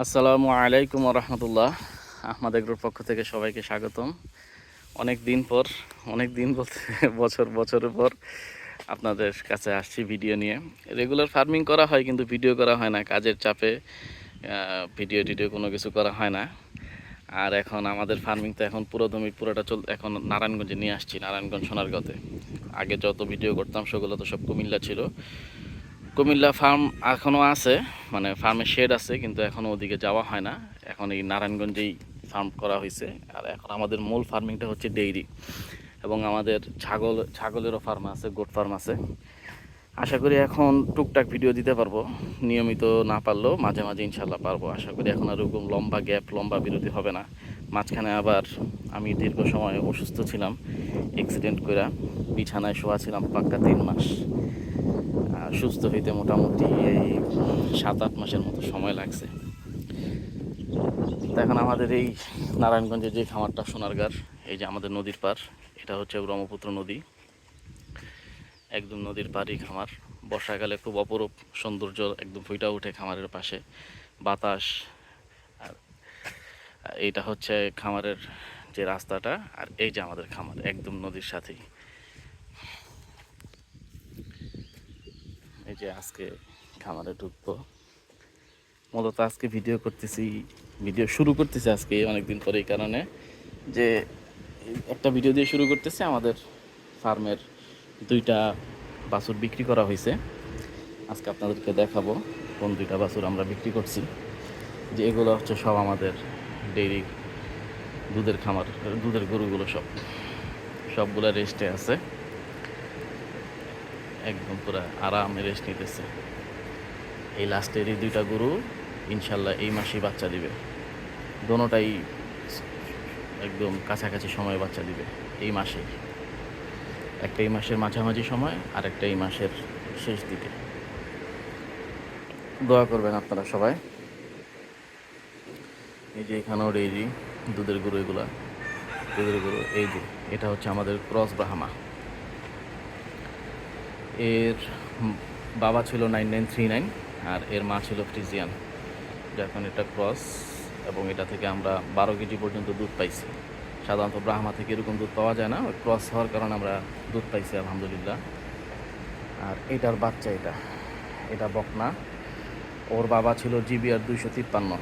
আসসালামু আলাইকুম রহমতুল্লাহ। আহমদ এগ্রোর পক্ষ থেকে সবাইকে স্বাগতম। অনেক দিন পর, অনেক দিন বলতে বছরের পর আপনাদের কাছে আসছি ভিডিও নিয়ে। রেগুলার ফার্মিং করা হয় কিন্তু ভিডিও করা হয় না, কাজের চাপে ভিডিও কোনো কিছু করা হয় না। আর এখন আমাদের ফার্মিং তো এখন পুরোটা এখন নারায়ণগঞ্জে নিয়ে আসছি, নারায়ণগঞ্জ সোনারগাঁওতে। আগে যত ভিডিও করতাম সেগুলো তো সব কুমিল্লা ছিল। কুমিল্লা ফার্ম এখনও আছে, মানে ফার্মের শেড আছে, কিন্তু এখনও ওদিকে যাওয়া হয় না। এখন এই নারায়ণগঞ্জেই ফার্ম করা হয়েছে। আর এখন আমাদের মূল ফার্মিংটা হচ্ছে ডেইরি, এবং আমাদের ছাগলেরও ফার্ম আছে, গোট ফার্ম আছে। আশা করি এখন টুকটাক ভিডিও দিতে পারবো, নিয়মিত না পারলেও মাঝে মাঝে ইনশাল্লাহ পারবো। আশা করি এখন আর ওরকম লম্বা বিরতি হবে না। মাঝখানে আবার আমি দীর্ঘ সময় অসুস্থ ছিলাম, অ্যাক্সিডেন্ট করে বিছানায় শোয়া ছিলাম পাক্কা 3 মাস। সুস্থ হইতে মোটামুটি এই 7-8 মাসের মতো সময় লাগছে। তো এখন আমাদের এই নারায়ণগঞ্জে যে খামারটা সোনারগাঁর, এই যে আমাদের নদীর পার, এটা হচ্ছে ব্রহ্মপুত্র নদী, একদম নদীর পাড়ই খামার। বর্ষাকালে খুব অপরূপ সৌন্দর্য একদম ফুইটা ওঠে খামারের পাশে, বাতাস। আর এইটা হচ্ছে খামারের যে রাস্তাটা, আর এই যে আমাদের খামার একদম নদীর সাথেই। এই যে আজকে খামারে ঢুকবো, মূলত আজকে ভিডিও শুরু করতেছি আজকে অনেকদিন পরে, এই কারণে যে একটা ভিডিও দিয়ে শুরু করতেছে। আমাদের ফার্মের 2টা বাছুর বিক্রি করা হয়েছে, আজকে আপনাদেরকে দেখাবো কোন 2টা বাছুর আমরা বিক্রি করছি। যে এগুলো হচ্ছে সব আমাদের ডেইরি দুধের খামার, দুধের গরুগুলো সবগুলো রেস্টে আছে, একদম পুরো আরামে রেস্ট নিতেছে। এই লাস্টের এই 2টা গরু ইনশাল্লাহ এই মাসেই বাচ্চা দিবে। দোনোটাই একদম কাছাকাছি সময়ে বাচ্চা দিবে এই মাসেই। একটা এই মাসের মাঝামাঝি সময়, আর একটা এই মাসের শেষ দিকে। দোয়া করবেন আপনারা সবাই। এই যে এখানেও ডেইরি দুধের গরু, দুধের গরু। এই যে এটা হচ্ছে আমাদের ক্রস ব্রাহ্মা। এর বাবা ছিল 9939, আর এর মা ছিল ফ্রিজিয়ান। যখন এটা ক্রস, এবং এটা থেকে আমরা 12 কেজি পর্যন্ত দুধ পাইছি। সাধারণত ব্রাহ্মা থেকে এরকম দুধ পাওয়া যায় না, ওই ক্রস হওয়ার কারণে আমরা দুধ পাইছি আলহামদুলিল্লাহ। আর এটার বাচ্চা, এটা বকনা। ওর বাবা ছিল জিবিআর 253,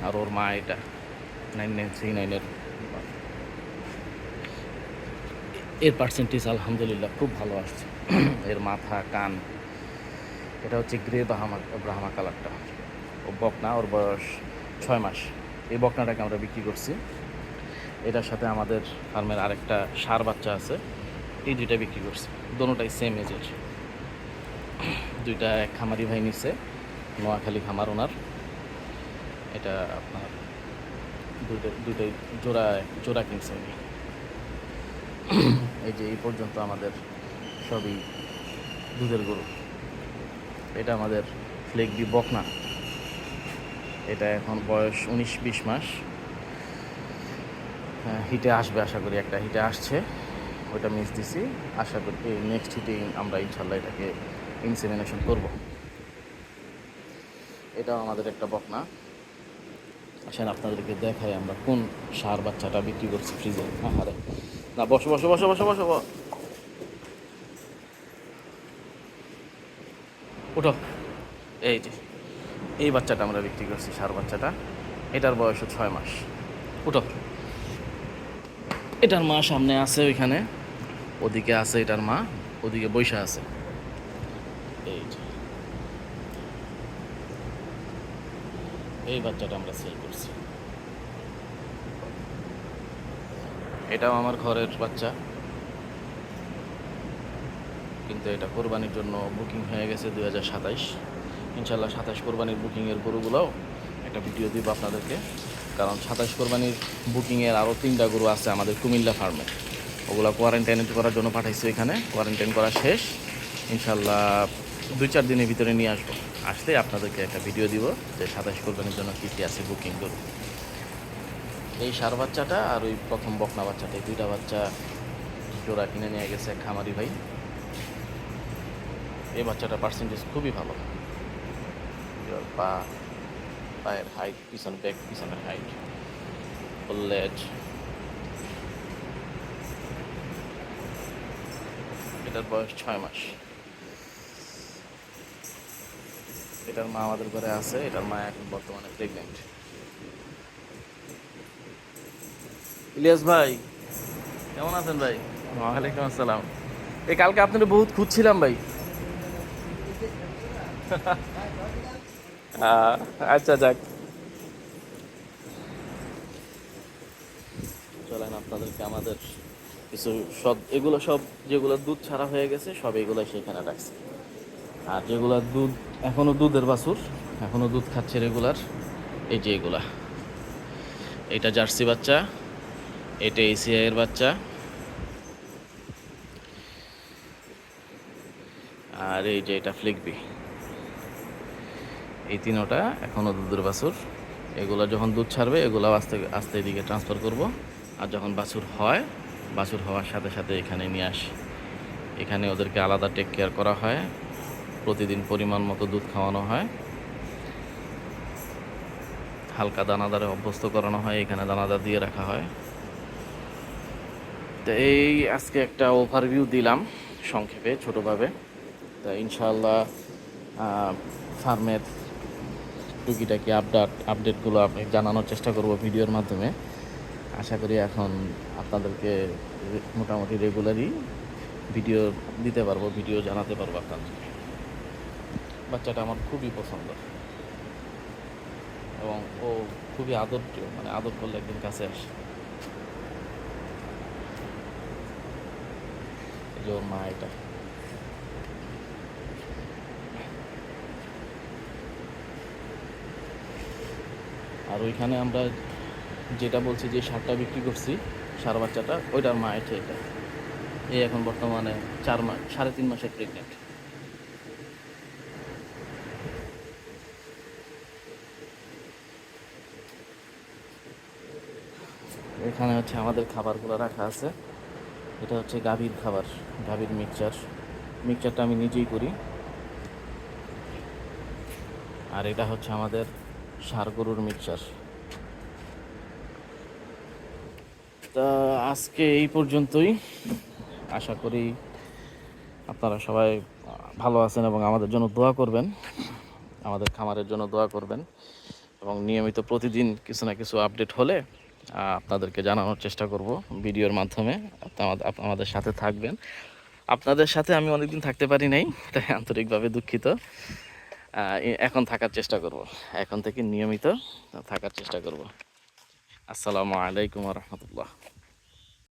আর ওর মা এটা 9939-এর। এর পার্সেন্টেজ আলহামদুলিল্লাহ খুব ভালো আসছে। এর মাথা, কান, এটা হচ্ছে গ্রে ব্রাহ্মা কালারটা। ও বকনা, ওর বয়স 6 মাস। এই বকনাটাকে আমরা বিক্রি করছি। এটার সাথে আমাদের ফার্মের আরেকটা ষাঁড় বাচ্চা আছে, এই 2টা বিক্রি করছি। দোনোটাই সেম এজের। 2টা এক খামারি ভাই নিচ্ছে, নোয়াখালী খামার ওনার। এটা আপনার দুইটাই জোড়া কিনছে উনি। এই যে এই পর্যন্ত আমাদের সবই দুধের গরু। এটা আমাদের ফ্লেগবি বকনা, এটা এখন বয়স 19-20 মাস। হিটে আসবে আশা করি, একটা হিটে আসছে, ওইটা মিস দিছি। আশা করি নেক্সট হিটে আমরা ইনশাল্লাহ এটাকে ইনসেমিনেশন করব। এটাও আমাদের একটা বকনা। আসেন আপনাদেরকে দেখাই আমরা কোন ষাঁড় বাচ্চাটা বিক্রি করছি ফ্রিজে। আরে না, বসো বসো বসো বসো বসো, উঠো। এই যে এই বাচ্চাটা আমরা বিক্রি করছি, ষাঁড় বাচ্চাটা। এটার বয়স 6 মাস। উঠো। এটার মা সামনে আছে, ওইখানে ওদিকে আছে এটার মা, ওদিকে বৈশা আছে। এই যে এই বাচ্চাটা আমরা সেল করছি। এটাও আমার ঘরের বাচ্চা, কিন্তু এটা কোরবানির জন্য বুকিং হয়ে গেছে 2027। ইনশাল্লাহ 27 কোরবানির বুকিংয়ের গরুগুলোও একটা ভিডিও দিব আপনাদেরকে, কারণ 27 কোরবানির বুকিংয়ের আরও 3টা গরু আছে আমাদের কুমিল্লা ফার্মে। ওগুলো কোয়ারেন্টাইন করার জন্য পাঠাইছি, এখানে কোয়ারেন্টাইন করা শেষ। ইনশাল্লাহ 2-4 দিনের ভিতরে নিয়ে আসবো। আসলে আপনাদেরকে একটা ভিডিও দিব যে 27 কোরবানির জন্য কী কী আছে বুকিং গরু। এই ষাঁড় বাচ্চাটা আর ওই প্রথম বকনা বাচ্চাটা, এই 2টা বাচ্চা জোড়া কিনে নিয়ে গেছে এক খামারি ভাই। এই বাচ্চাটার পার্সেন্টেজ খুবই ভালো। পা পায়ের হাইট, পিছনের হাইট, লেজ। এটার বয়স 6 মাস। এটার মা আমাদের ঘরে আছে, এটার মা এখন বর্তমানে প্রেগনেন্ট। ইলিয়াস ভাই, কেমন আছেন ভাই? ওয়ালাইকুম আসসালাম। এই কালকে আপনাদের বহুত খুঁজছিলাম ভাই। আহ, আচ্ছা যাক, চলেন আপনাদেরকে আমাদের কিছু সব, এগুলো সব যেগুলো দুধ ছাড়া হয়ে গেছে সব এগুলো সেখানে রাখছে। আর যেগুলো দুধ এখনো দুধের বাছুর, এখনো দুধ খাচ্ছে রেগুলার, এই যে এগুলা, এটা জার্সি বাচ্চা, এটা এসিআই এর বাচ্চা, আর এই যে এটা ফ্লিকবি। এই তিনোটা এখনও দুধের বাছুর। এগুলো যখন দুধ ছাড়বে এগুলো আস্তে আস্তে এদিকে ট্রান্সফার করব। আর যখন বাছুর হয়, বাছুর হওয়ার সাথে সাথে এখানে নিয়ে আসি। এখানে ওদেরকে আলাদা টেক কেয়ার করা হয়, প্রতিদিন পরিমাণ মতো দুধ খাওয়ানো হয়, হালকা দানাদারে অভ্যস্ত করানো হয়, এখানে দানাদার দিয়ে রাখা হয়। তো এই আজকে একটা ওভারভিউ দিলাম সংক্ষেপে ছোটোভাবে। তা ইনশাআল্লাহ ফার্মের টুকিটাকি আপডেটগুলো আপনি জানানোর চেষ্টা করব ভিডিওর মাধ্যমে। আশা করি এখন আপনাদেরকে মোটামুটি রেগুলারই ভিডিও দিতে পারবো, ভিডিও জানাতে পারবো আপনাদেরকে। বাচ্চাটা আমার খুবই পছন্দ এবং ও খুবই আদরপ্রিয়, মানে আদর করলে একদিন কাছে আসে। এই যে ওর মা এটা। আর ওইখানে আমরা যেটা বলছি যে সারটা বিক্রি করছি, সার বাচ্চাটা, ওইটার মা এটা। এই এখন বর্তমানে 4 মাস, 3.5 মাসের প্রেগনেন্ট। এখানে হচ্ছে আমাদের খাবারগুলো রাখা আছে। এটা হচ্ছে গাভীর খাবার, গাভীর মিক্সচারটা আমি নিজেই করি। আর এটা হচ্ছে আমাদের ষাঁড় গরুর মিক্সচার। তা আজকে এই পর্যন্তই। আশা করি আপনারা সবাই ভালো আছেন এবং আমাদের জন্য দোয়া করবেন, আমাদের খামারের জন্য দোয়া করবেন, এবং নিয়মিত প্রতিদিন কিছু না কিছু আপডেট হলে আপনাদেরকে জানানোর চেষ্টা করব ভিডিওর মাধ্যমে। আমাদের সাথে থাকবেন। আপনাদের সাথে আমি অনেকদিন থাকতে পারি নাই, তাই আন্তরিকভাবে দুঃখিত। এখন থাকার চেষ্টা করব, এখন থেকে নিয়মিত থাকার চেষ্টা করব। আসসালামু আলাইকুম ওয়া রাহমাতুল্লাহ।